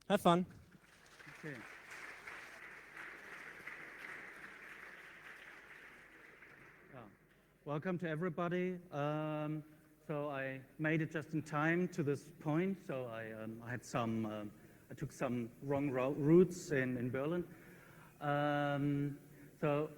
Have fun. Okay. Welcome to everybody. So I made it just in time to this point. So I had some, I took some wrong routes in Berlin. So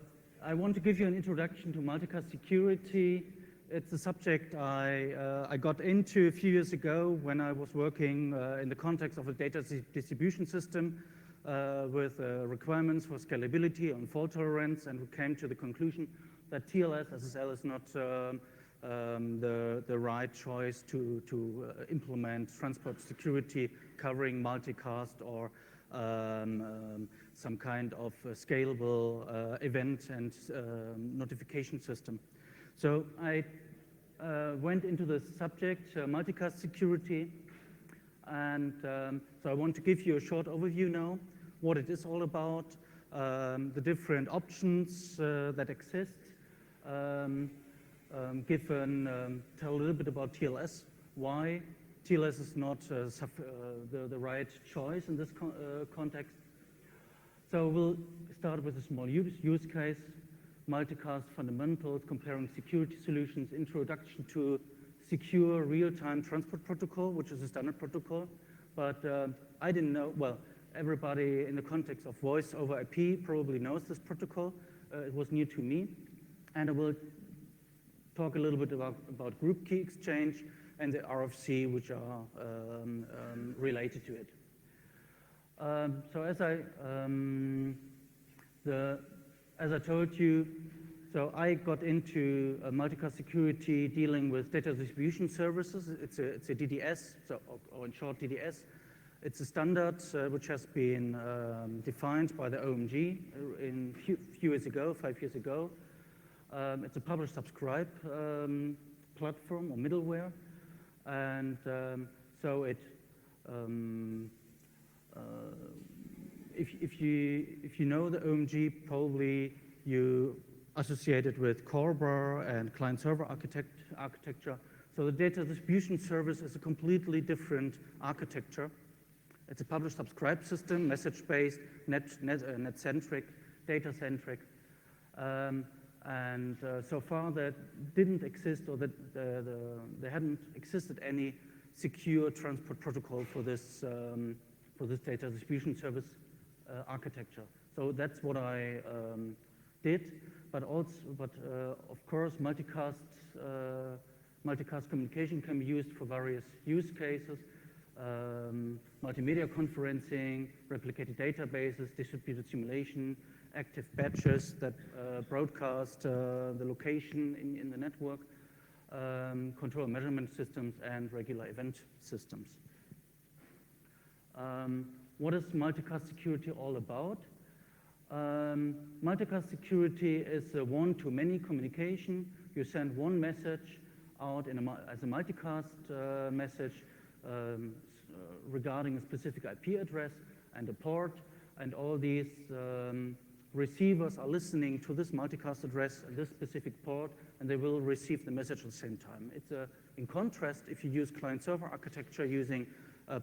I want to give you an introduction to multicast security. It's a subject I got into a few years ago when I was working in the context of a data distribution system with requirements for scalability and fault tolerance, and we came to the conclusion that TLS SSL is not the right choice to implement transport security covering multicast or some kind of scalable event and notification system. So I went into the subject, multicast security, and so I want to give you a short overview now, what it is all about, the different options that exist, tell a little bit about TLS, why TLS is not the right choice in this context. So we'll start with a small use case, multicast fundamentals, comparing security solutions, introduction to secure real-time transport protocol, which is a standard protocol. But I didn't know, well, everybody in the context of voice over IP probably knows this protocol. It was new to me. And I will talk a little bit about group key exchange and the RFC, which are related to it. So as I told you, so I got into multicast security dealing with data distribution services. It's a DDS, or in short DDS. It's a standard which has been defined by the OMG few years ago, 5 years ago. It's a publish-subscribe platform or middleware, and so it if you know the OMG, probably you associate it with CORBA and client-server architecture. So the data distribution service is a completely different architecture. It's a publish-subscribe system, message-based, net-centric, data-centric. And so far that didn't exist, or that there hadn't existed any secure transport protocol for this data distribution service architecture. So that's what I did. But of course, multicast communication can be used for various use cases. Multimedia conferencing, replicated databases, distributed simulation, active batches that broadcast the location in the network, control measurement systems, and regular event systems. What is multicast security all about? Multicast security is a one-to-many communication. You send one message out as a multicast message regarding a specific IP address and a port, and all these receivers are listening to this multicast address and this specific port, and they will receive the message at the same time. It's in contrast, if you use client-server architecture using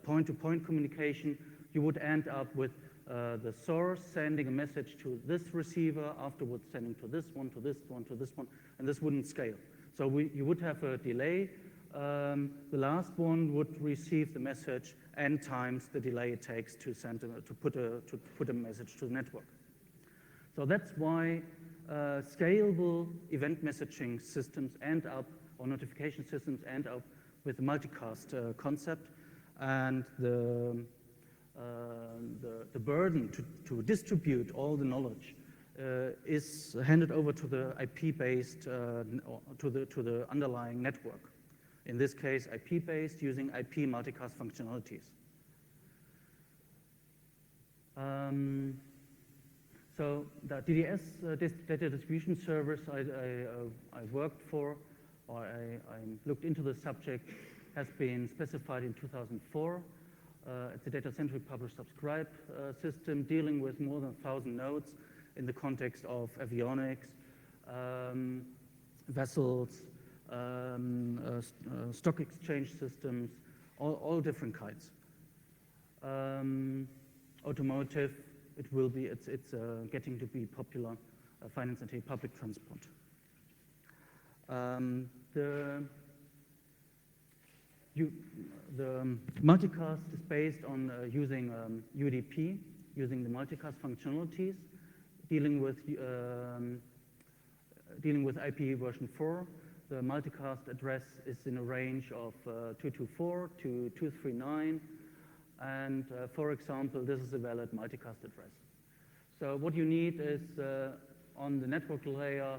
point-to-point communication, you would end up with the source sending a message to this receiver, afterwards sending to this one, to this one, to this one, and this wouldn't scale. So you would have a delay. The last one would receive the message n times the delay it takes to put a message to the network. So that's why scalable event messaging systems or notification systems end up with the multicast concept, and the burden to distribute all the knowledge is handed over to the IP-based, to the underlying network. In this case, IP-based, using IP multicast functionalities. So the DDS, data distribution service I worked for, or I looked into the subject, has been specified in 2004. It's a data-centric publish-subscribe system dealing with more than 1,000 nodes in the context of avionics, vessels, stock exchange systems, all different kinds. automotive, it's getting to be popular, finance and public transport. The multicast is based on using UDP, using the multicast functionalities, dealing with IP version 4. The multicast address is in a range of 224 to 239, and for example, this is a valid multicast address. So what you need is on the network layer,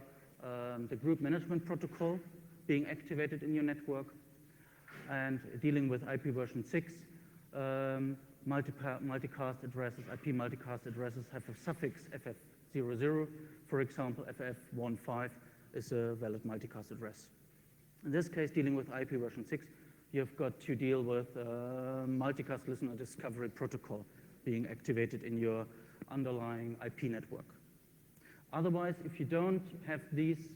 the group management protocol being activated in your network, and dealing with IP version 6, multicast addresses, IP multicast addresses have a suffix FF00. For example, FF15 is a valid multicast address. In this case, dealing with IP version 6, you've got to deal with multicast listener discovery protocol being activated in your underlying IP network. Otherwise, if you don't have these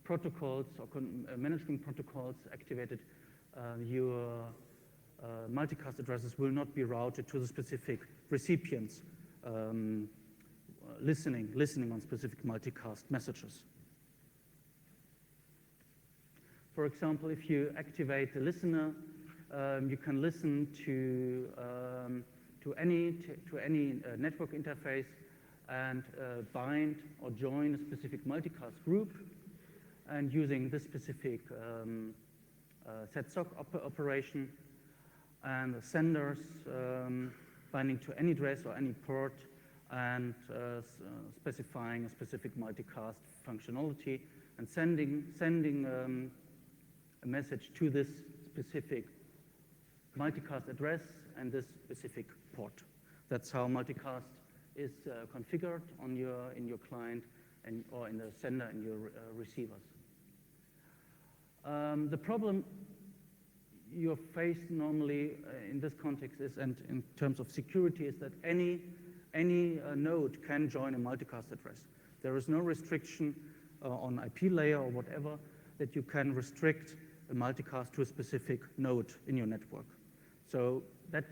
protocols or management protocols activated, your multicast addresses will not be routed to the specific recipients listening on specific multicast messages. For example, if you activate the listener, you can listen to any network interface and bind or join a specific multicast group, and using this specific setsock operation, and the senders binding to any address or any port and specifying a specific multicast functionality and sending a message to this specific multicast address and this specific port. That's how multicast is configured in your client or in the sender and your receivers. The problem you face normally in this context is, and in terms of security, is that any node can join a multicast address. There is no restriction on IP layer or whatever that you can restrict a multicast to a specific node in your network. So that,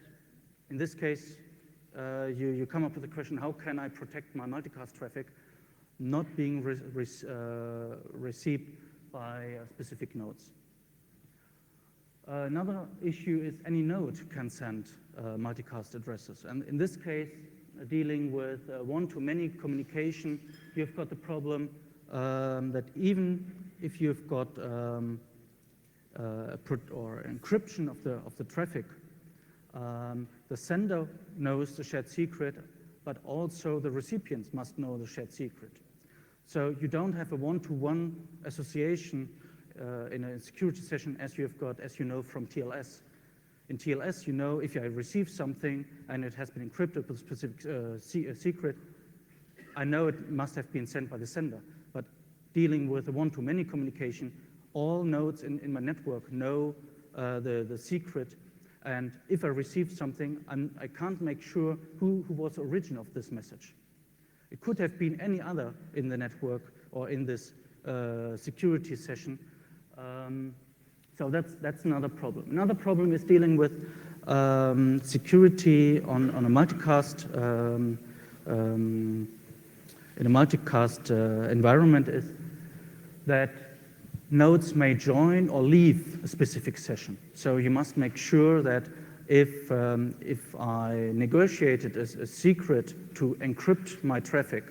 in this case, you come up with the question, how can I protect my multicast traffic not being received by specific nodes? Another issue is any node can send multicast addresses. And in this case, dealing with one-to-many communication, you've got the problem that even if you've got encryption of the traffic, the sender knows the shared secret, but also the recipients must know the shared secret. So you don't have a one-to-one association in a security session as you know from TLS. In TLS, you know if I receive something and it has been encrypted with a specific secret, I know it must have been sent by the sender. But dealing with a one-to-many communication, all nodes in my network know the secret, and if I receive something, I can't make sure who was the origin of this message. It could have been any other in the network or in this security session. So that's another problem. Another problem is dealing with security on a multicast in a multicast environment is that nodes may join or leave a specific session. So you must make sure that if I negotiated a secret to encrypt my traffic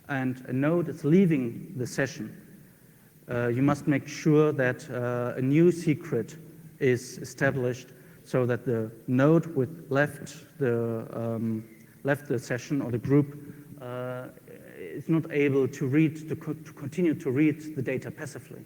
and a node is leaving the session, you must make sure that a new secret is established so that the node which left the session or the group is not able to continue to read the data passively.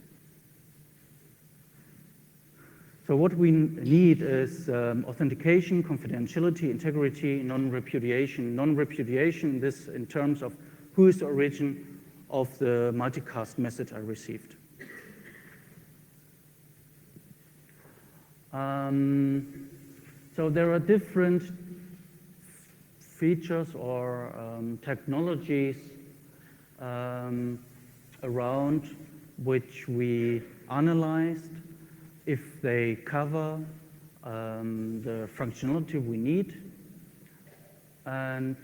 So what we need is authentication, confidentiality, integrity, non-repudiation. Non-repudiation, this in terms of who is the origin of the multicast message I received. So there are different features or technologies around which we analyzed if they cover the functionality we need. And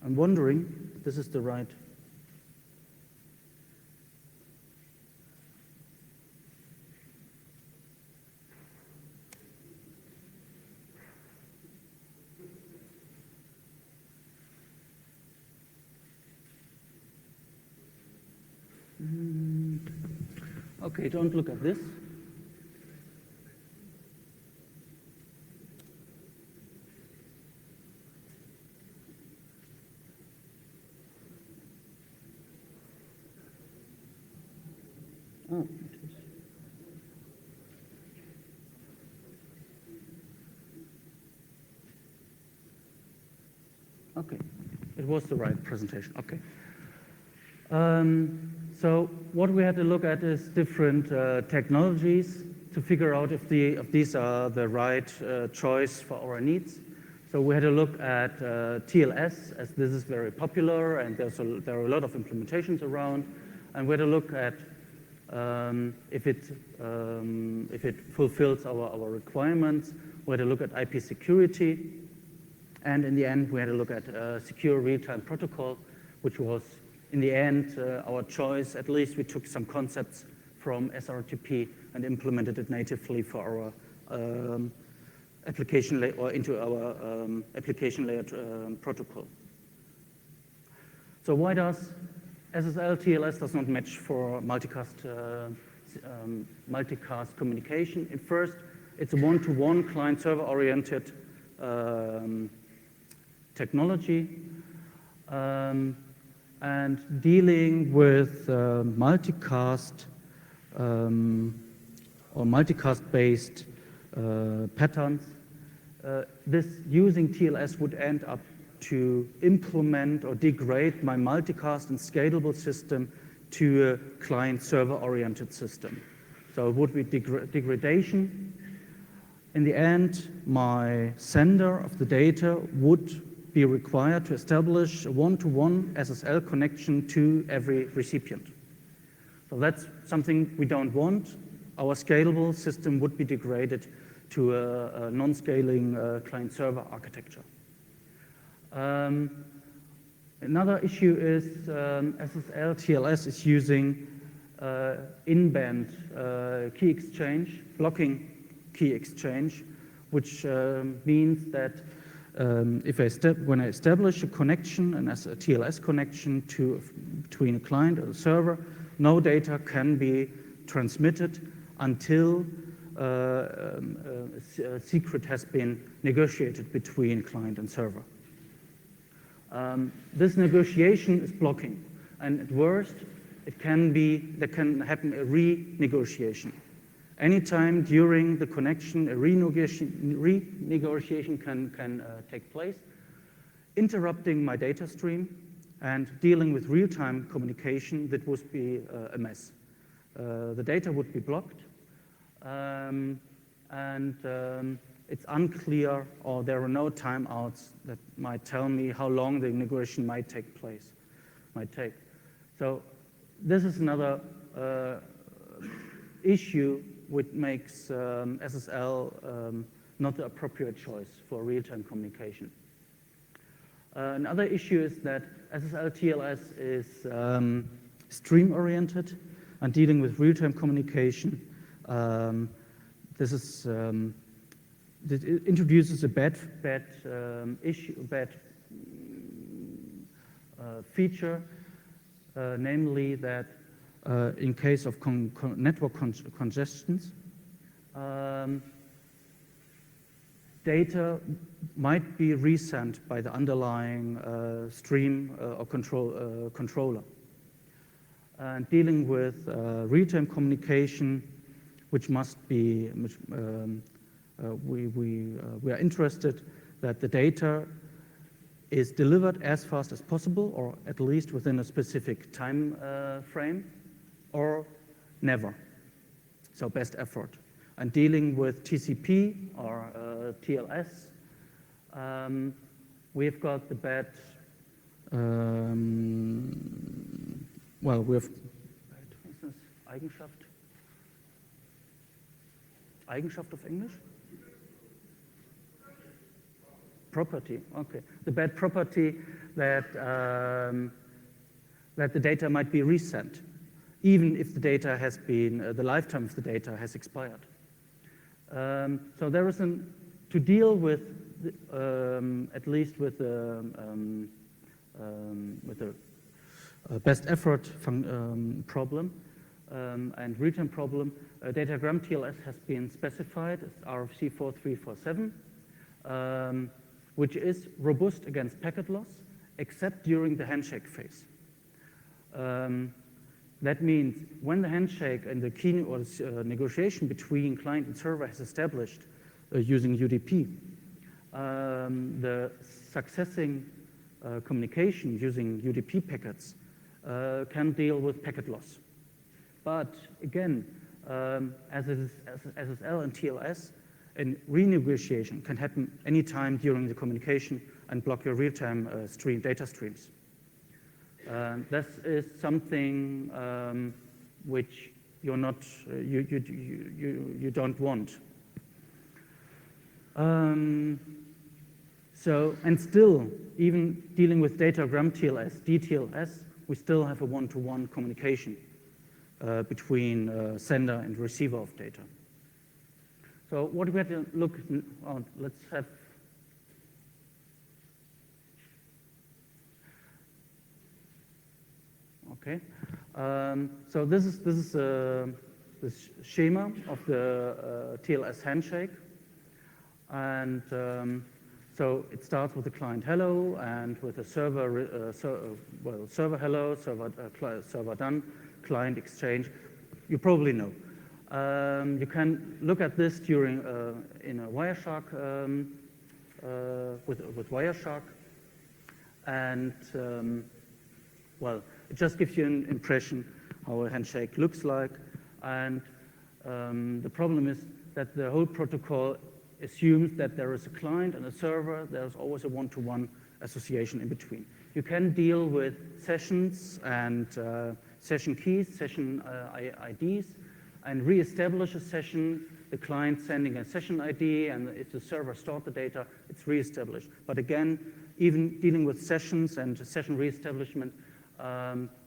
I'm wondering if this is the right. Okay, don't look at this. Oh, it is. Okay, it was the right presentation. Okay. So what we had to look at is different technologies to figure out if these are the right choice for our needs. So we had to look at TLS, as this is very popular, and there are a lot of implementations around. And we had to look at if it fulfills our requirements. We had to look at IP security. And in the end, we had to look at secure real-time protocol, which was, in the end, our choice. At least we took some concepts from SRTP and implemented it natively for our application layer, or into our application layer protocol. So why does SSL TLS does not match for multicast communication? At first, it's a one-to-one client-server oriented technology. And dealing with multicast or multicast-based patterns, this using TLS would end up to implement or degrade my multicast and scalable system to a client-server-oriented system. So it would be degradation. In the end, my sender of the data would be required to establish a one-to-one SSL connection to every recipient. So that's something we don't want. Our scalable system would be degraded to a non-scaling client-server architecture. Another issue is SSL TLS is using in-band key exchange, blocking key exchange, which means that when I establish a connection, and as a TLS connection between a client and a server, no data can be transmitted until a secret has been negotiated between client and server. This negotiation is blocking, and at worst, there can happen a renegotiation. Anytime during the connection, a renegotiation can take place, interrupting my data stream and dealing with real-time communication. That would be a mess. The data would be blocked, and it's unclear, or there are no timeouts that might tell me how long the negotiation might take. So this is another issue which makes SSL not the appropriate choice for real-time communication. Another issue is that SSL TLS is stream-oriented, and dealing with real-time communication, this introduces a bad feature, namely that in case of network congestions, data might be resent by the underlying stream or controller. And dealing with real-time communication, which must be, we are interested that the data is delivered as fast as possible, or at least within a specific time frame, or never. So best effort. And dealing with TCP or TLS, we've got the bad, Eigenschaft? Eigenschaft of English? Property, okay. The bad property that, that the data might be resent, even if the data has been, the lifetime of the data has expired. So there is to deal with, at least with the best effort problem and return problem, datagram TLS has been specified as RFC 4347, which is robust against packet loss, except during the handshake phase. That means when the handshake and the key or negotiation between client and server is established using UDP, the successing communication using UDP packets can deal with packet loss. But again, as SSL and TLS, and renegotiation can happen anytime during the communication and block your real-time data streams. This is something which you're not, you don't want. So, and still, even dealing with datagram TLS, DTLS, we still have a one-to-one communication between sender and receiver of data. So what we have to look on, let's have, okay. So this is the schema of the TLS handshake. And so it starts with the client hello and with a server, server hello, server done, client exchange. You probably know. You can look at this during in a Wireshark with Wireshark, and well, it just gives you an impression how a handshake looks like. And the problem is that the whole protocol assumes that there is a client and a server. There's always a one-to-one association in between. You can deal with sessions and session keys, session IDs, and re-establish a session, the client sending a session ID, and if the server stored the data, it's re-established. But again, even dealing with sessions and session re-establishment,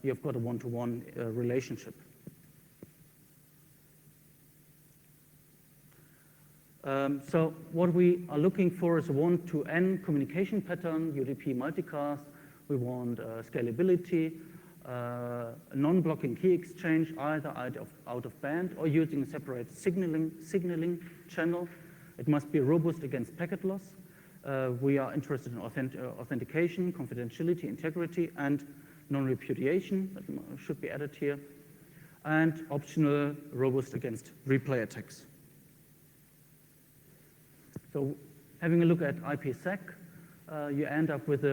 you've got a one-to-one relationship. So what we are looking for is a one-to-N communication pattern, UDP multicast. We want scalability, non-blocking key exchange, either out of band or using a separate signaling channel. It must be robust against packet loss. We are interested in authentication, confidentiality, integrity, and non-repudiation. That should be added here. And optional, robust against replay attacks. So having a look at IPsec, you end up with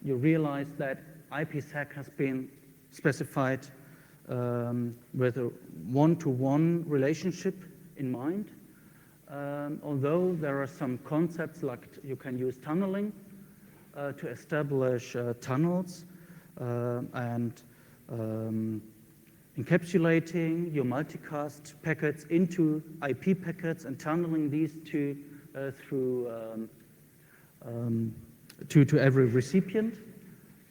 you realize that IPsec has been specified with a one-to-one relationship in mind. Although there are some concepts like you can use tunneling to establish tunnels and encapsulating your multicast packets into IP packets and tunneling these to every recipient.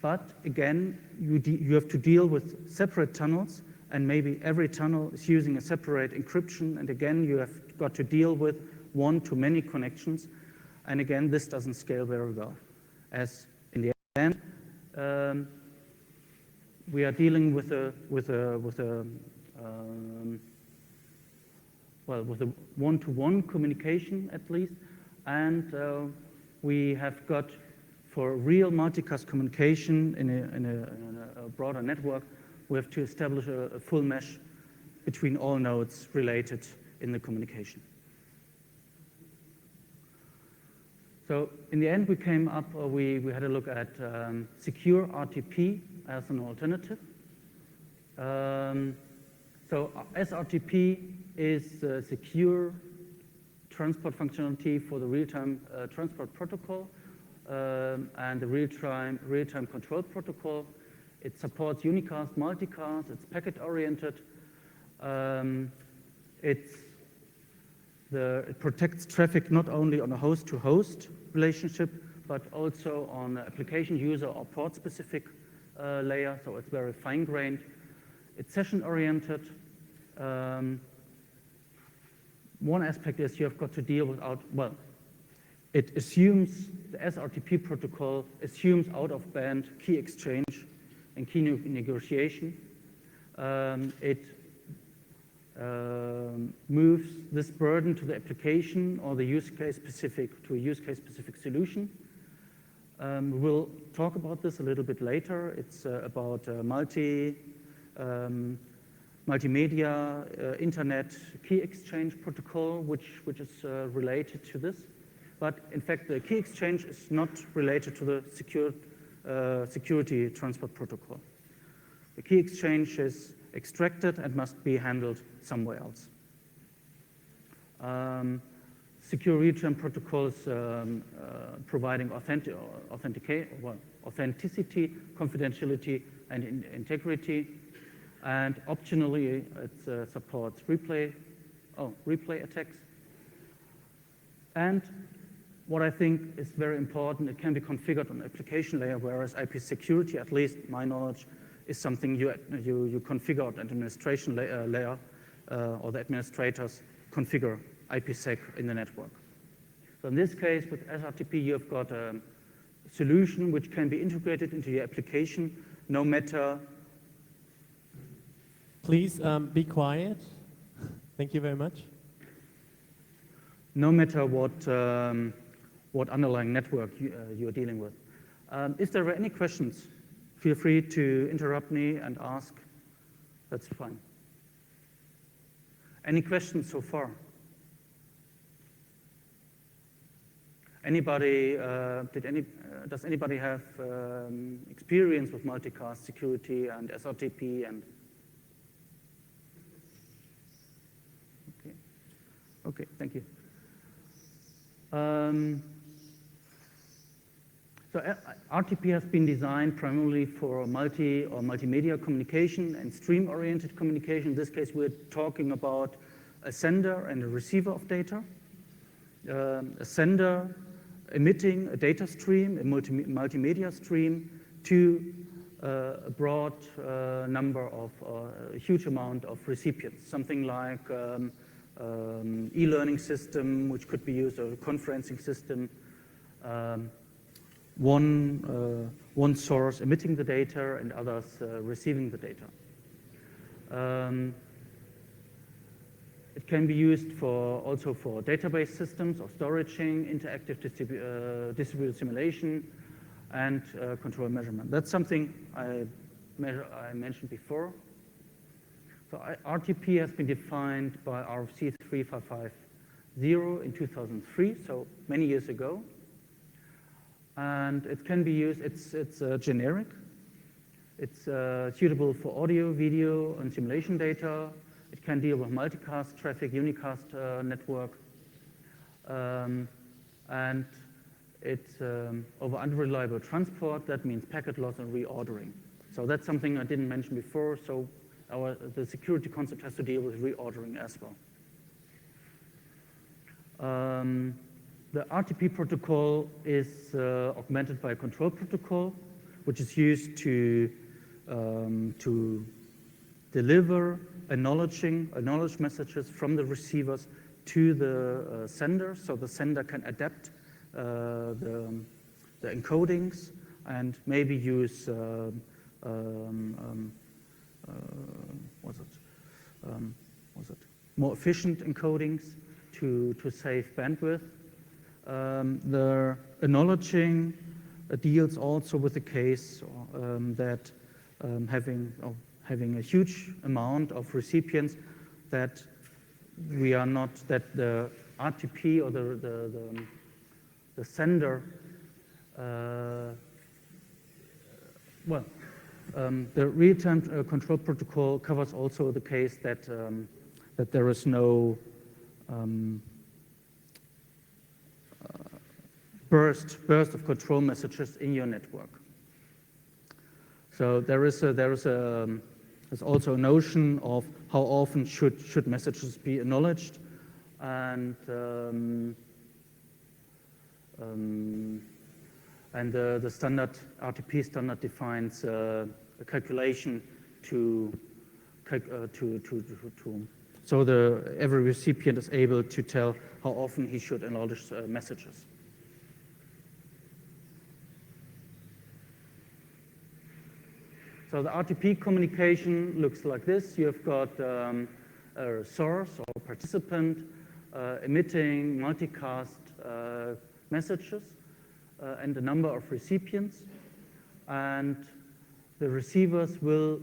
But again, you have to deal with separate tunnels, and maybe every tunnel is using a separate encryption, and again, you have got to deal with one-to-many connections, and again, this doesn't scale very well. As in the end, we are dealing with a one-to-one communication at least, and we have got, for real multicast communication in a broader network, we have to establish a full mesh between all nodes related in the communication. So in the end, we came up, we had a look at secure RTP as an alternative. So SRTP is secure transport functionality for the real-time transport protocol and the real-time control protocol. It supports unicast, multicast, it's packet-oriented, It protects traffic not only on a host-to-host relationship, but also on application user or port-specific layer, so it's very fine-grained. It's session-oriented. One aspect is you have got to deal with it assumes, the SRTP protocol assumes out-of-band key exchange and key negotiation. It moves this burden to the application or the use case specific, to a use case specific solution. We'll talk about this a little bit later. It's about multimedia, internet key exchange protocol, which is related to this. But in fact, the key exchange is not related to the security transport protocol. The key exchange is extracted and must be handled somewhere else. Secure real-time protocols providing authenticity, confidentiality, and integrity. And optionally, it supports replay attacks. And what I think is very important, it can be configured on the application layer, whereas IP security, at least my knowledge, is something you configure at administration layer, or the administrators configure IPsec in the network. So in this case, with SRTP, you've got a solution which can be integrated into your application, no matter. Please be quiet. Thank you very much. No matter what underlying network you're dealing with. If there are any questions, feel free to interrupt me and ask. That's fine. Any questions so far? Anybody? Does anybody have experience with multicast security and SRTP and? Okay, thank you. So RTP has been designed primarily for multimedia communication and stream-oriented communication. In this case, we're talking about a sender and a receiver of data. A sender emitting a data stream, a multimedia stream, to a broad number of, a huge amount of recipients. Something like e-learning system, which could be used, or a conferencing system. One source emitting the data and others receiving the data. It can be used also for database systems or storaging, interactive distributed simulation, and control measurement. That's something I mentioned before. So RTP has been defined by RFC 3550 in 2003, so many years ago. And it can be used, it's generic. It's suitable for audio, video, and simulation data. It can deal with multicast traffic, unicast network. And it's over unreliable transport. That means packet loss and reordering. So that's something I didn't mention before. So the security concept has to deal with reordering as well. The RTP protocol is augmented by a control protocol, which is used to deliver acknowledge messages from the receivers to the sender, so the sender can adapt the encodings and maybe use more efficient encodings to save bandwidth. The acknowledging deals also with the case that having a huge amount of recipients that the RTP or the sender, the real-time control protocol covers also the case that there is no burst of control messages in your network. So there is a There's also a notion of how often should messages be acknowledged, and the standard RTP standard defines a calculation so every recipient is able to tell how often he should acknowledge messages. So the RTP communication looks like this. You've got a source or participant emitting multicast messages and a number of recipients. And the receivers will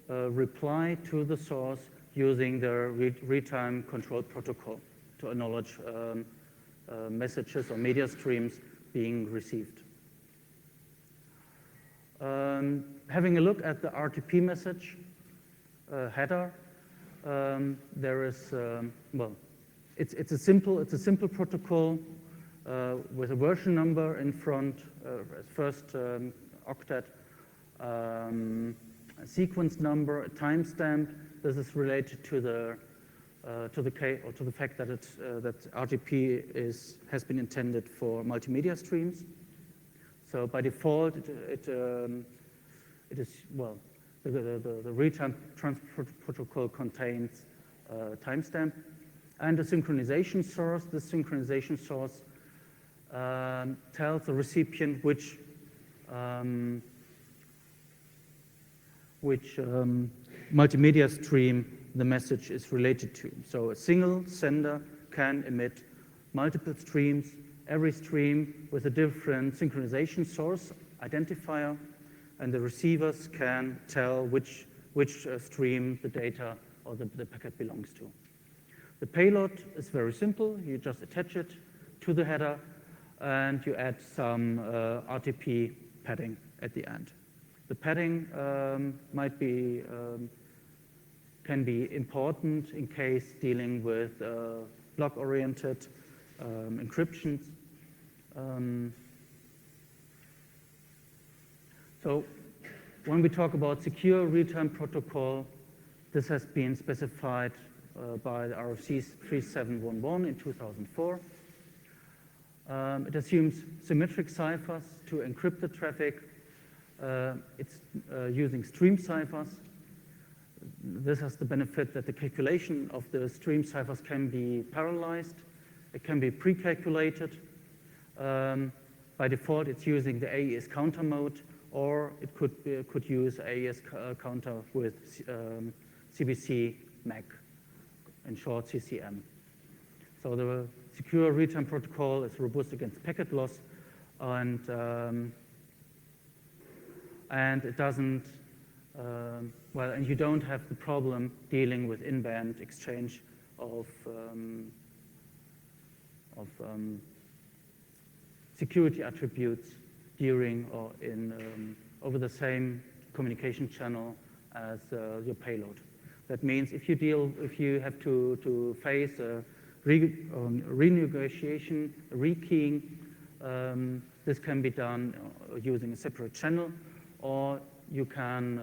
reply to the source using the real-time control protocol to acknowledge messages or media streams being received. Having a look at the Rtp message header, there is well, it's a simple protocol with a version number in front, first octet, a sequence number, a timestamp. This is related to the fact that that Rtp has been intended for multimedia streams. So by default, it is, well, the real-time transfer protocol contains a timestamp and a synchronization source. The synchronization source tells the recipient which multimedia stream the message is related to. So a single sender can emit multiple streams, every stream with a different synchronization source identifier, and the receivers can tell which stream the data or the packet belongs to. The payload is very simple. You just attach it to the header, and you add some Rtp padding at the end. The padding can be important in case dealing with block-oriented encryptions. So when we talk about secure real-time protocol, this has been specified by the RFC 3711 in 2004. It assumes symmetric ciphers to encrypt the traffic. It's using stream ciphers. This has the benefit that the calculation of the stream ciphers can be parallelized. It can be pre-calculated. By default, it's using the AES counter mode, or it could use AES counter with CBC MAC, in short CCM. So the secure real-time protocol is robust against packet loss, and it doesn't, and you don't have the problem dealing with in-band exchange of security attributes during or over the same communication channel as your payload. That means if you have to face a renegotiation, a rekeying, this can be done using a separate channel, or you can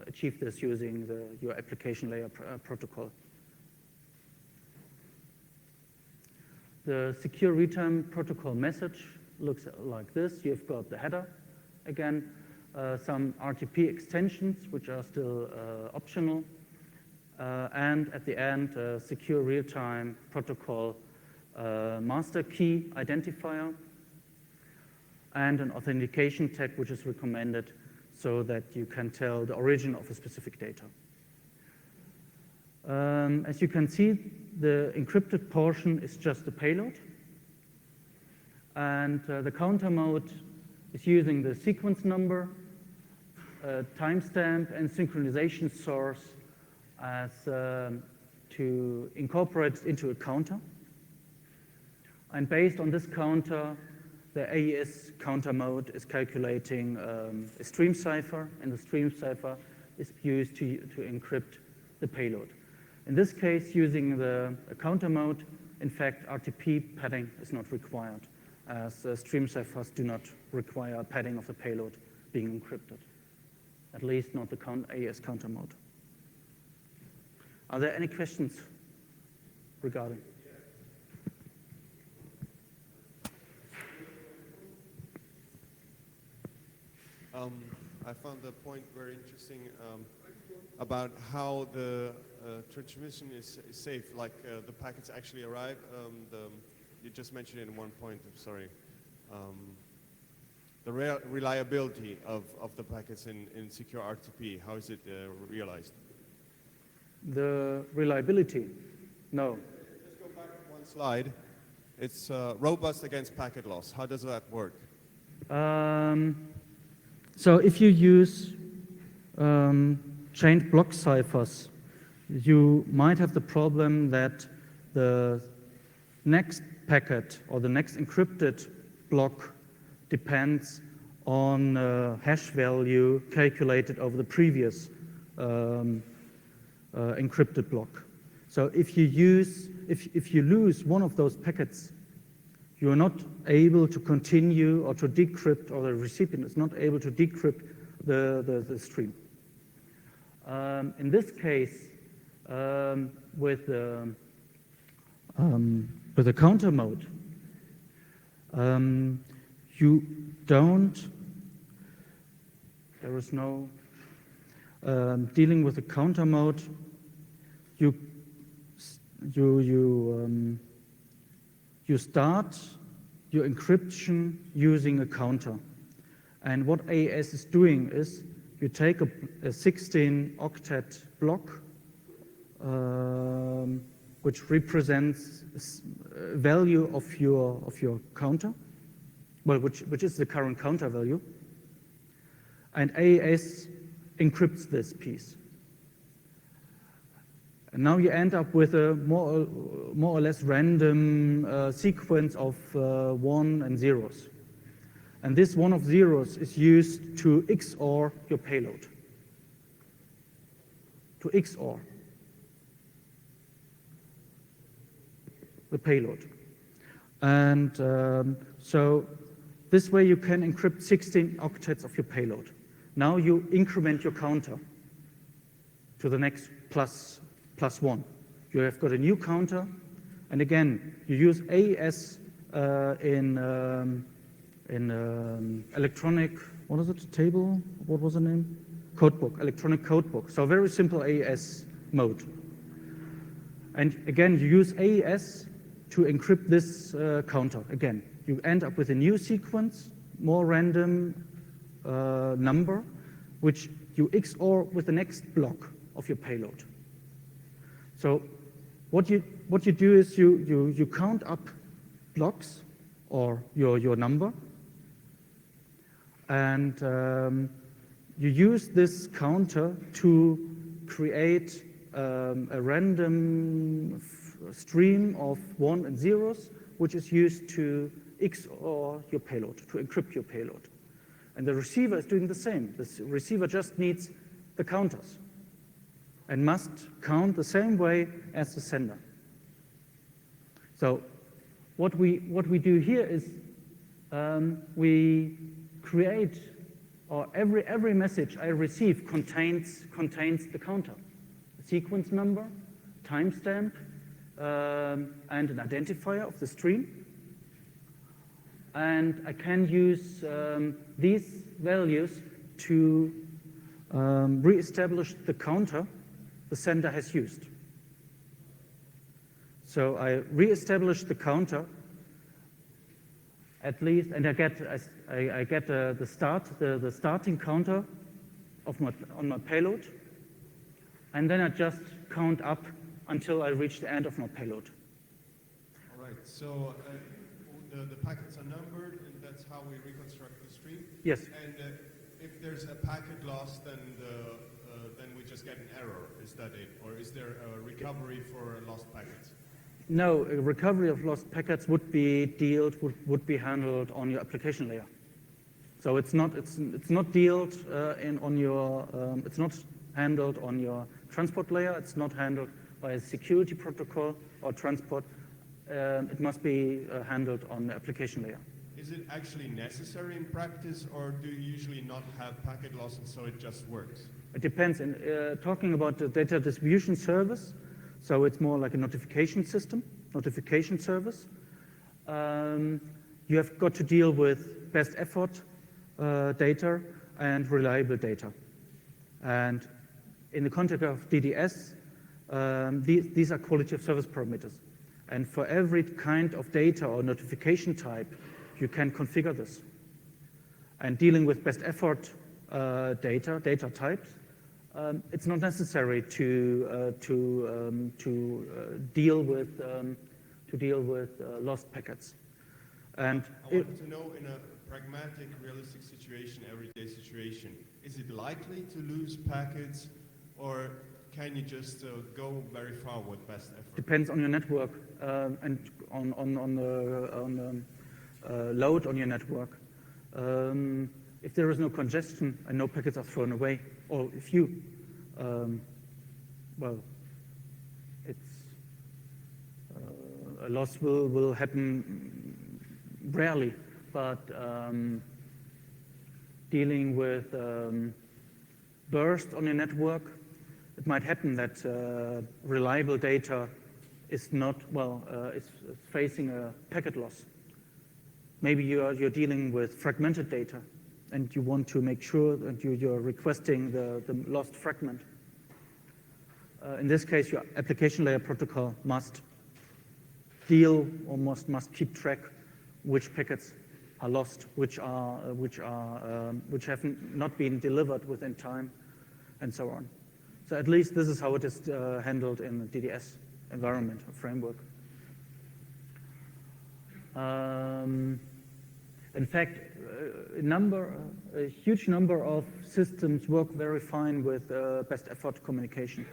achieve this using your application layer protocol. The secure real-time protocol message looks like this. You've got the header, again, some Rtp extensions, which are still optional, and at the end, a secure real-time protocol master key identifier, and an authentication tag, which is recommended so that you can tell the origin of a specific data. As you can see, the encrypted portion is just the payload, and the counter mode is using the sequence number, timestamp, and synchronization source as to incorporate it into a counter. And based on this counter, the AES counter mode is calculating a stream cipher, and the stream cipher is used to encrypt the payload. In this case, using the counter mode, in fact, Rtp padding is not required, as stream ciphers do not require padding of the payload being encrypted. at least not the AES counter mode. Are there any questions regarding? I found the point very interesting about how the transmission is safe, like the packets actually arrive. You just mentioned in one point, sorry, the reliability of the packets in secure RTP. How is it realized? The reliability? No. Just go back one slide. It's robust against packet loss. How does that work? So if you use chained block ciphers, you might have the problem that the next packet or the next encrypted block depends on hash value calculated over the previous encrypted block. So if you lose one of those packets, you are not able to continue or to decrypt, or the recipient is not able to decrypt the stream. In this case, with the counter mode, you don't, there is no, dealing with the counter mode, you start your encryption using a counter. And what AES is doing is you take a 16-octet block, which represents value of your counter, well, which is the current counter value, and AES encrypts this piece. And now you end up with a more or less random sequence of 1 and zeros. And this 1 of zeros is used to XOR your payload. To XOR the payload. And so this way you can encrypt 16 octets of your payload. Now you increment your counter to the next plus 1. You have got a new counter, and again, you use AES in electronic, what is it, table? What was the name? Codebook, electronic codebook. So very simple AES mode. And again, you use AES to encrypt this counter. Again, you end up with a new sequence, more random number, which you XOR with the next block of your payload. So what you do is you count up blocks or your number, and you use this counter to create a random stream of 1 and zeros, which is used to XOR your payload, to encrypt your payload. And the receiver is doing the same. The receiver just needs the counters and must count the same way as the sender. So what we do here is we create, or every message I receive contains the counter, the sequence number, timestamp, and an identifier of the stream. And I can use these values to re-establish the counter the sender has used. So I re-establish the counter at least, and I get the starting counter on my payload, and then I just count up until I reach the end of my payload. All right. So the packets are numbered, and that's how we reconstruct the stream. Yes. And if there's a packet loss, then we just get an error. Is that it, or is there a recovery for lost packets? No, a recovery of lost packets would be handled on your application layer. So it's not dealt on your it's not handled on your transport layer. It's not handled by a security protocol or transport. It must be handled on the application layer. is it actually necessary in practice, or do you usually not have packet loss and so it just works? It depends. Talking about the data distribution service, so it's more like a notification system, notification service. You have got to deal with best effort data and reliable data. And in the context of DDS, these are quality of service parameters. And for every kind of data or notification type, you can configure this. And dealing with best effort data types, it's not necessary to deal with lost packets. And I wanted to know, in a pragmatic, realistic situation, everyday situation, is it likely to lose packets, or can you just go very far with best effort? Depends on your network and on the load on your network. If there is no congestion and no packets are thrown away, or if you, well, it's a loss will happen rarely, but dealing with burst on your network, it might happen that reliable data is not, well, is facing a packet loss. Maybe you're dealing with fragmented data, and you want to make sure that you're requesting the lost fragment. In this case, your application layer protocol must deal or must keep track which packets are lost, which have not been delivered within time, and so on. So at least this is how it is handled in the DDS environment or framework. In fact, a huge number of systems work very fine with best effort communication.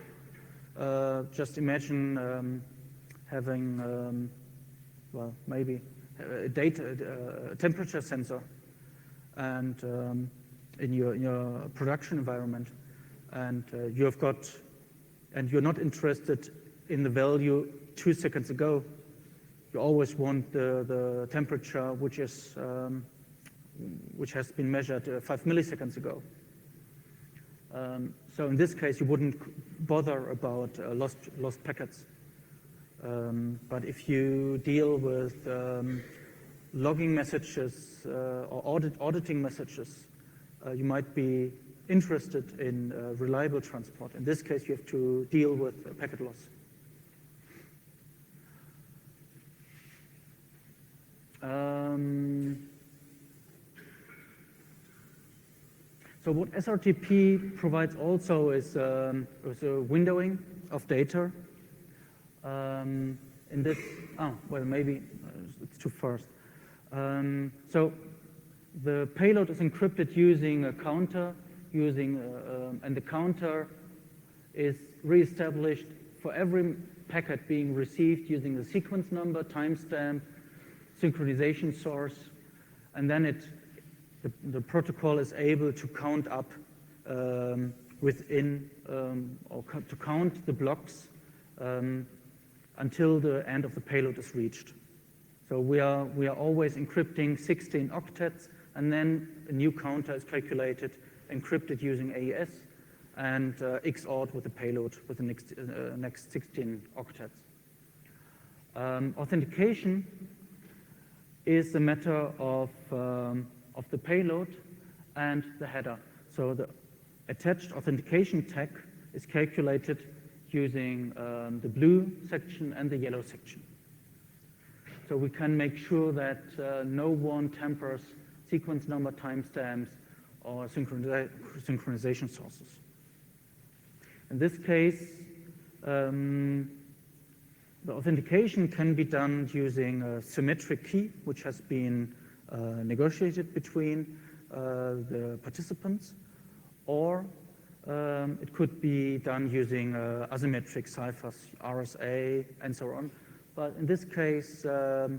Just imagine having, well, maybe a temperature sensor, and in your production environment, and you're not interested in the value 2 seconds ago. You always want the temperature which has been measured 5 milliseconds ago. So in this case, you wouldn't bother about lost packets. But if you deal with logging messages or auditing messages, you might be interested in reliable transport. In this case, you have to deal with packet loss. So what SRTP provides also is a windowing of data. In this, well, maybe it's too fast. So the payload is encrypted using a counter, and the counter is reestablished for every packet being received using the sequence number, timestamp, synchronization source, and then the protocol is able to count up within, or to count the blocks until the end of the payload is reached. So we are always encrypting 16 octets, and then a new counter is calculated, encrypted using AES, and XORed with the payload with the next 16 octets. Authentication is a matter of the payload and the header. So the attached authentication tag is calculated using the blue section and the yellow section. So we can make sure that no one tampers sequence number, timestamps, or synchronization sources. In this case, the authentication can be done using a symmetric key, which has been negotiated between the participants, or it could be done using asymmetric ciphers, RSA, and so on. But in this case, the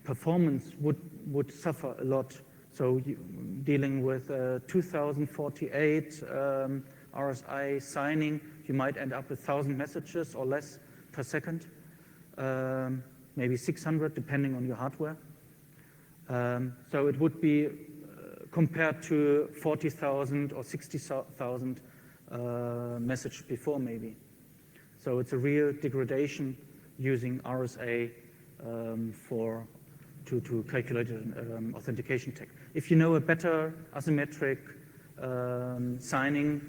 performance would suffer a lot. So dealing with 2048 RSI signing, you might end up with 1,000 messages or less per second. maybe 600, depending on your hardware. So it would be compared to 40,000 or 60,000 messages before, maybe. So it's a real degradation using RSA to calculate an authentication tag. If you know a better asymmetric signing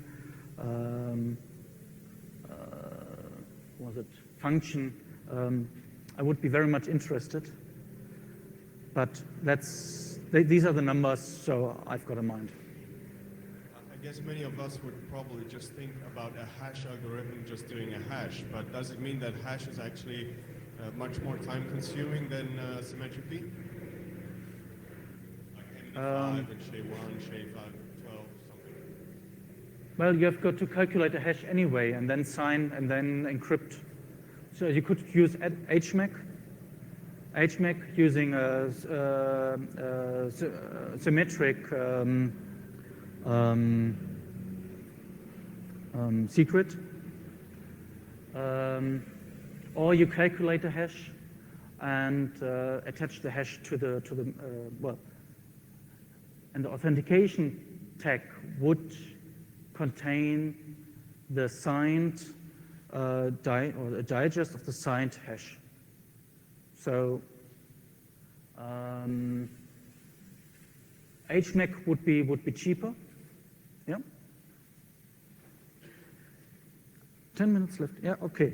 function, I would be very much interested. But these are the numbers, so I've got in mind. I guess many of us would probably just think about a hash algorithm just doing a hash, but does it mean that hash is actually much more time-consuming than symmetrically? Like MD5 and SHA-1, SHA-5, 12, something? Well, you have got to calculate a hash anyway, and then sign, and then encrypt. So you could use HMAC using a symmetric secret, or you calculate a hash and attach the hash to the and the authentication tag would contain the signed or a digest of the signed hash. So HMAC would be cheaper. Yeah. 10 minutes left. Yeah. Okay.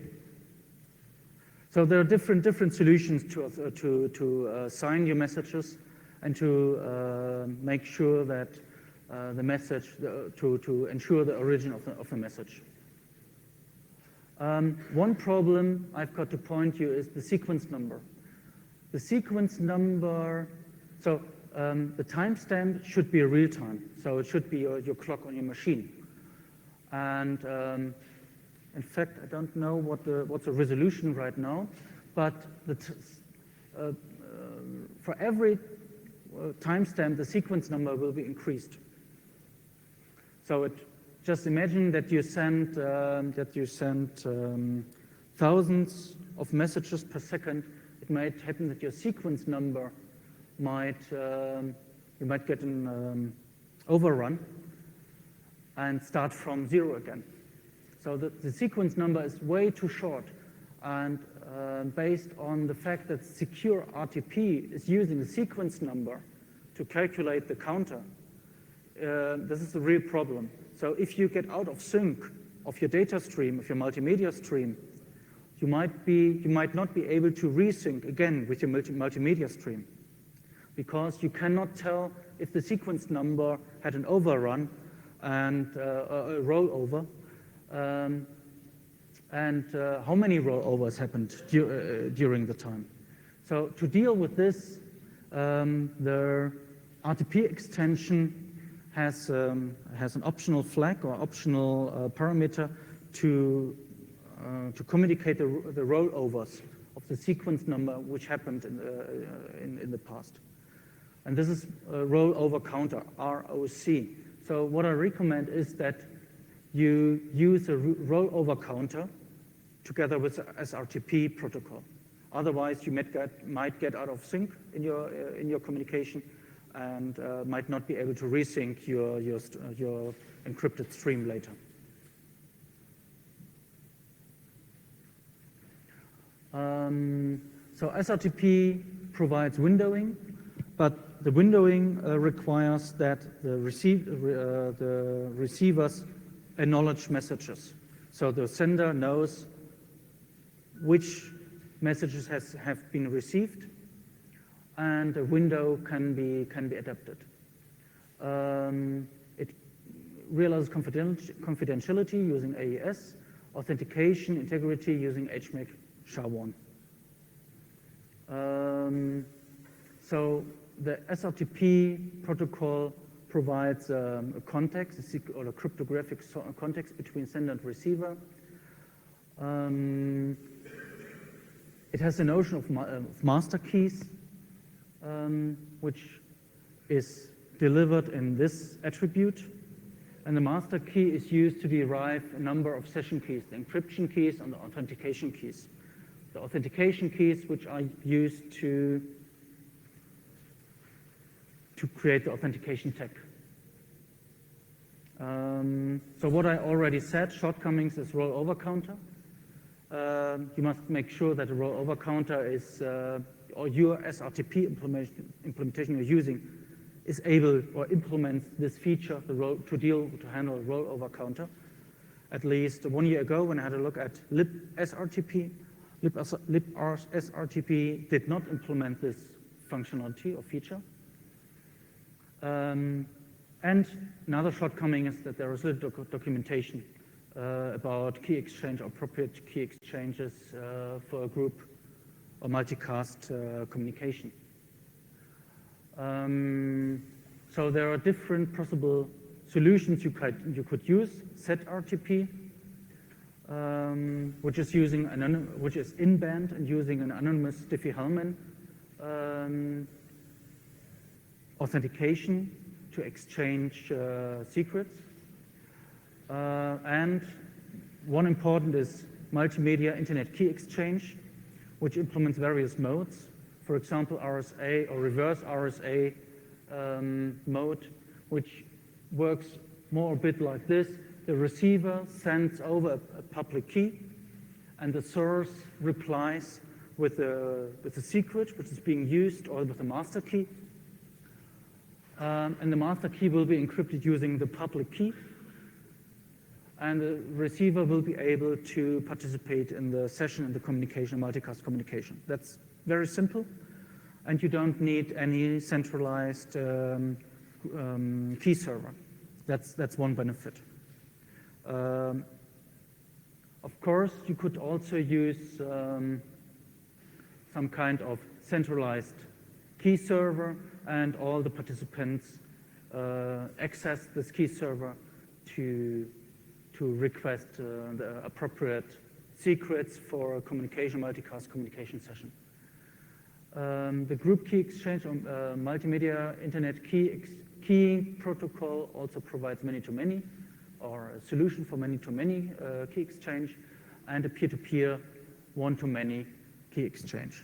So there are different solutions to sign your messages and to make sure that the message to ensure the origin of the message. One problem I've got to point you is the sequence number. The sequence number, so the timestamp should be real time, so it should be your clock on your machine. And in fact, I don't know what's the resolution right now, but for every timestamp, the sequence number will be increased. So just imagine that you send thousands of messages per second. It might happen that your sequence number you might get an overrun and start from 0 again. So the sequence number is way too short, and based on the fact that secure RTP is using the sequence number to calculate the counter, this is a real problem. So if you get out of sync of your data stream, of your multimedia stream, you might not be able to resync again with your multimedia stream, because you cannot tell if the sequence number had an overrun and a rollover, and how many rollovers happened during the time. So to deal with this, the RTP extension has an optional flag or optional parameter to communicate the rollovers of the sequence number which happened in the past. And this is a rollover counter, ROC. So what I recommend is that you use a rollover counter together with the SRTP protocol. Otherwise, you might get out of sync in your communication and might not be able to resync your encrypted stream later. So SRTP provides windowing, but the windowing requires that the receivers acknowledge messages. So the sender knows which messages have been received, and a window can be adapted. It realizes confidentiality using AES, authentication, integrity using HMAC SHA-1. So the SRTP protocol provides a context, or a cryptographic context between sender and receiver. It has the notion of master keys, which is delivered in this attribute. And the master key is used to derive a number of session keys, the encryption keys and the authentication keys. the authentication keys which are used to create the authentication tag. So what I already said, shortcomings is rollover counter. You must make sure that the rollover counter is, or your SRTP implementation you're using is able or implements this feature to handle rollover counter. At least 1 year ago, when I had a look at libsrtp, libsrtp did not implement this functionality or feature. And another shortcoming is that there is little documentation about key exchange or appropriate key exchanges for a group or multicast communication. So there are different possible solutions you could use. SetRTP, which is in-band and using an anonymous Diffie-Hellman authentication to exchange secrets. And one important is multimedia internet key exchange, which implements various modes. For example, RSA or reverse RSA mode, which works more a bit like this. The receiver sends over a public key, and the source replies with a secret, which is being used, or with a master key. And the master key will be encrypted using the public key, and the receiver will be able to participate in the session and the communication, multicast communication. That's very simple, and you don't need any centralized key server. That's one benefit. Of course, you could also use some kind of centralized key server, and all the participants access this key server to request the appropriate secrets for a communication, multicast communication session. The group key exchange on multimedia internet key protocol also provides many-to-many, or a solution for many-to-many key exchange, and a peer-to-peer one-to-many key exchange.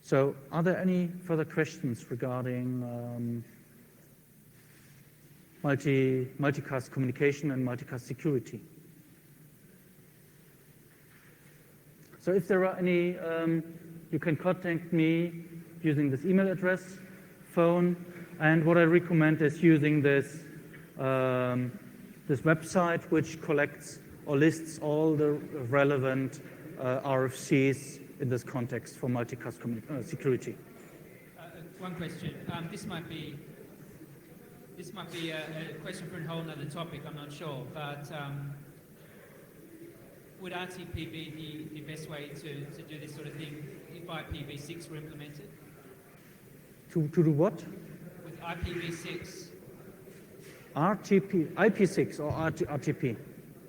So are there any further questions regarding multicast communication and multicast security? So if there are any, you can contact me using this email address, phone, and what I recommend is using this, this website, which collects or lists all the relevant RFCs in this context for multicast security. One question. This might be a question for a whole other topic, I'm not sure, but would RTP be the best way to do this sort of thing if IPv6 were implemented? To do what? With IPv6. RTP, IP6 or RTP?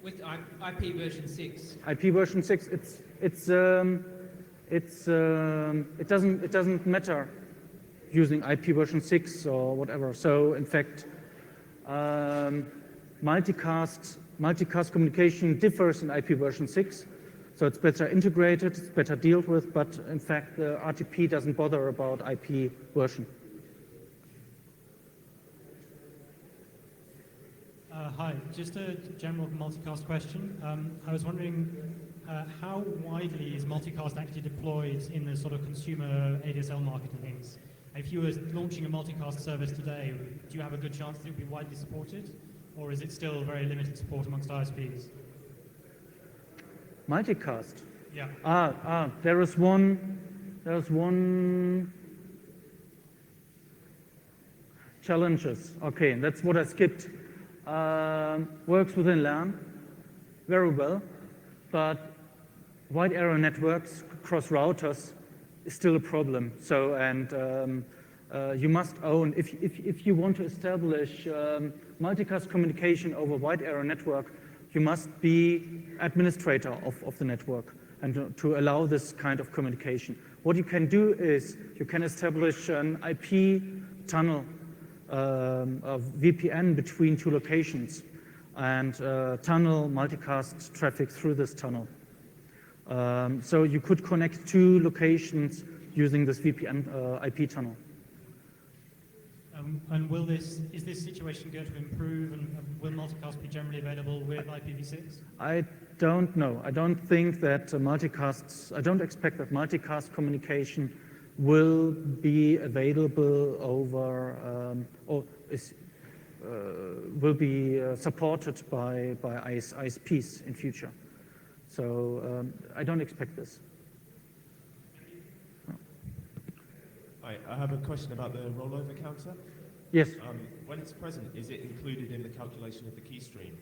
With IP version 6. IP version 6, it doesn't matter using IP version 6 or whatever. So in fact, multicast communication differs in IP version 6. So it's better integrated, it's better dealt with, but in fact, the RTP doesn't bother about IP version. Hi, just a general multicast question. I was wondering how widely is multicast actually deployed in the sort of consumer ADSL market and things? If you were launching a multicast service today, do you have a good chance that it would be widely supported? Or is it still very limited support amongst ISPs? Multicast? Yeah. There's one challenges. Okay, that's what I skipped. Works within LAN very well, but wide area networks across routers is still a problem. So, and you must own, if you want to establish multicast communication over wide area network, you must be administrator of the network and to allow this kind of communication. What you can do is you can establish an IP tunnel, a VPN between two locations, and tunnel multicast traffic through this tunnel. So you could connect 2 locations using this VPN IP tunnel. And is this situation going to improve, and will multicast be generally available with IPv6? I don't know. I don't think that I don't expect that multicast communication will be available over, will be supported by ISPs in future. So I don't expect this. I have a question about the rollover counter. Yes. When it's present, is it included in the calculation of the key stream?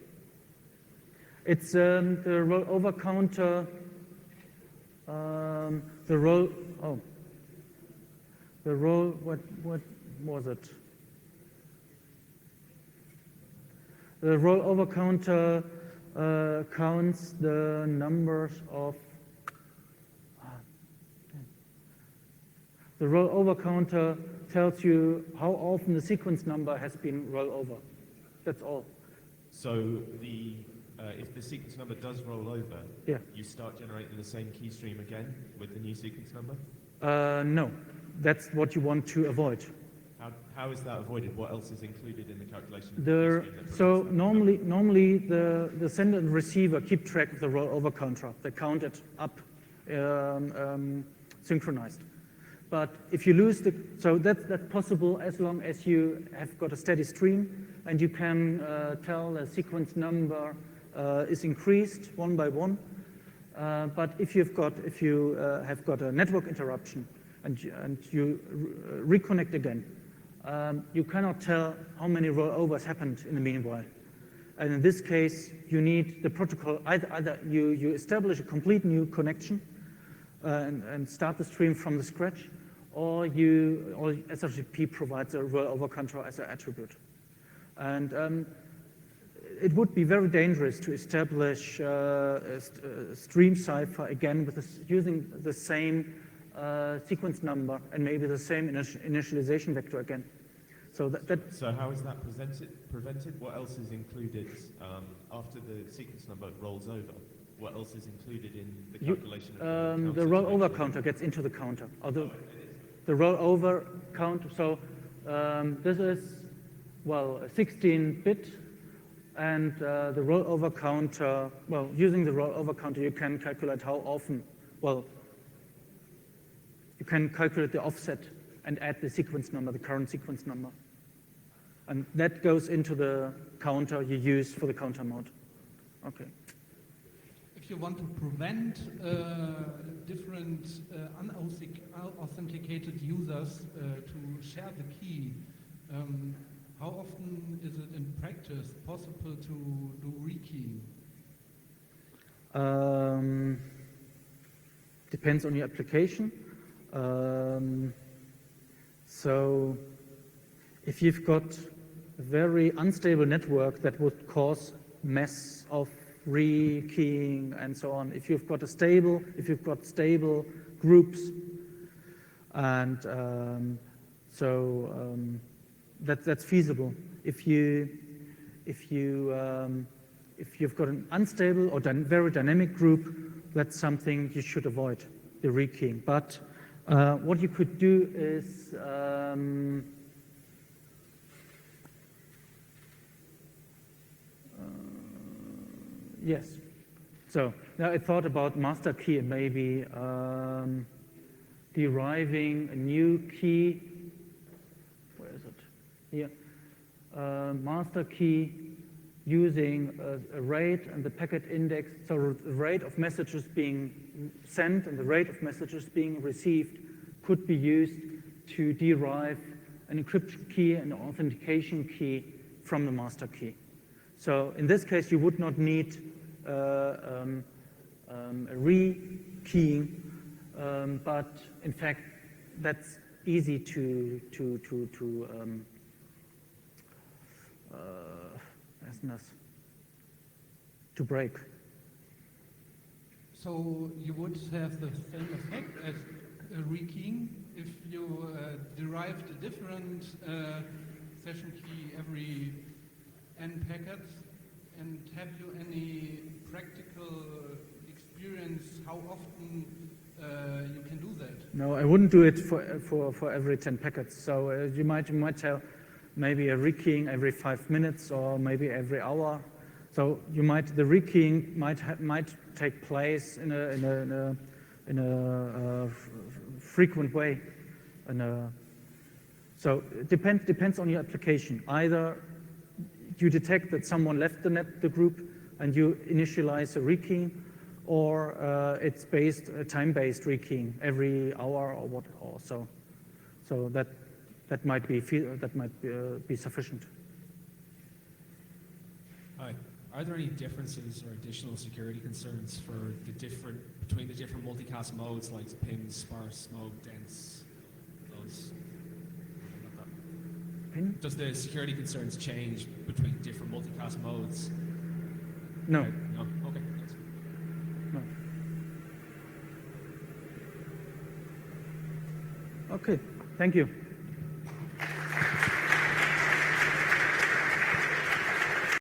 It's the rollover counter. What was it? The rollover counter counts the numbers of. The rollover counter tells you how often the sequence number has been rolled over. That's all. So if the sequence number does roll over, yeah, you start generating the same key stream again with the new sequence number? No, that's what you want to avoid. How is that avoided? What else is included in the calculation? So normally the sender and receiver keep track of the rollover counter. They count it up, synchronized. But if you lose so that's possible as long as you have got a steady stream and you can tell the sequence number is increased one by one. But if you have got a network interruption and you reconnect again, you cannot tell how many rollovers happened in the meanwhile. And in this case, you need the protocol, either you establish a complete new connection and start the stream from the scratch, or SRTP provides a rollover counter as an attribute. And it would be very dangerous to establish a stream cipher again with using the same sequence number and maybe the same initialization vector again. So So how is that prevented? What else is included after the sequence number rolls over? What else is included in the calculation of the rollover counter gets into the counter. The rollover count. So this is, well, a 16-bit, and the rollover counter. Well, using the rollover counter, you can calculate how often. Well, you can calculate the offset and add the sequence number, the current sequence number, and that goes into the counter you use for the counter mode. Okay. If you want to prevent different unauthenticated users to share the key, how often is it in practice possible to do rekeying? Depends on your application. So if you've got a very unstable network, that would cause mess of rekeying and so on. If you've got stable groups, and that's feasible. If you've got an unstable or very dynamic group, that's something you should avoid, the rekeying. But what you could do is yes. So now I thought about master key and maybe deriving a new key. Where is it? Here. Master key using a rate and the packet index. So the rate of messages being sent and the rate of messages being received could be used to derive an encryption key and an authentication key from the master key. So in this case, you would not need a rekeying, but in fact, that's easy to break. So you would have the same effect as rekeying if you derived a different session key every n packets, and have you any practical experience how often you can do that? No, I wouldn't do it for every 10 packets. So you might tell maybe a rekeying every 5 minutes or maybe every hour. So the rekeying might take place in a frequent way. So it depends on your application. Either you detect that someone left the group and you initialize a rekeying, or it's time-based rekeying every hour or what, or so. So that might be sufficient. Hi. Are there any differences or additional security concerns for between the different multicast modes, like PIM, sparse, smoke, dense, those? PIM? Does the security concerns change between different multicast modes? No. No. Okay. Thanks. No. Okay. Thank you.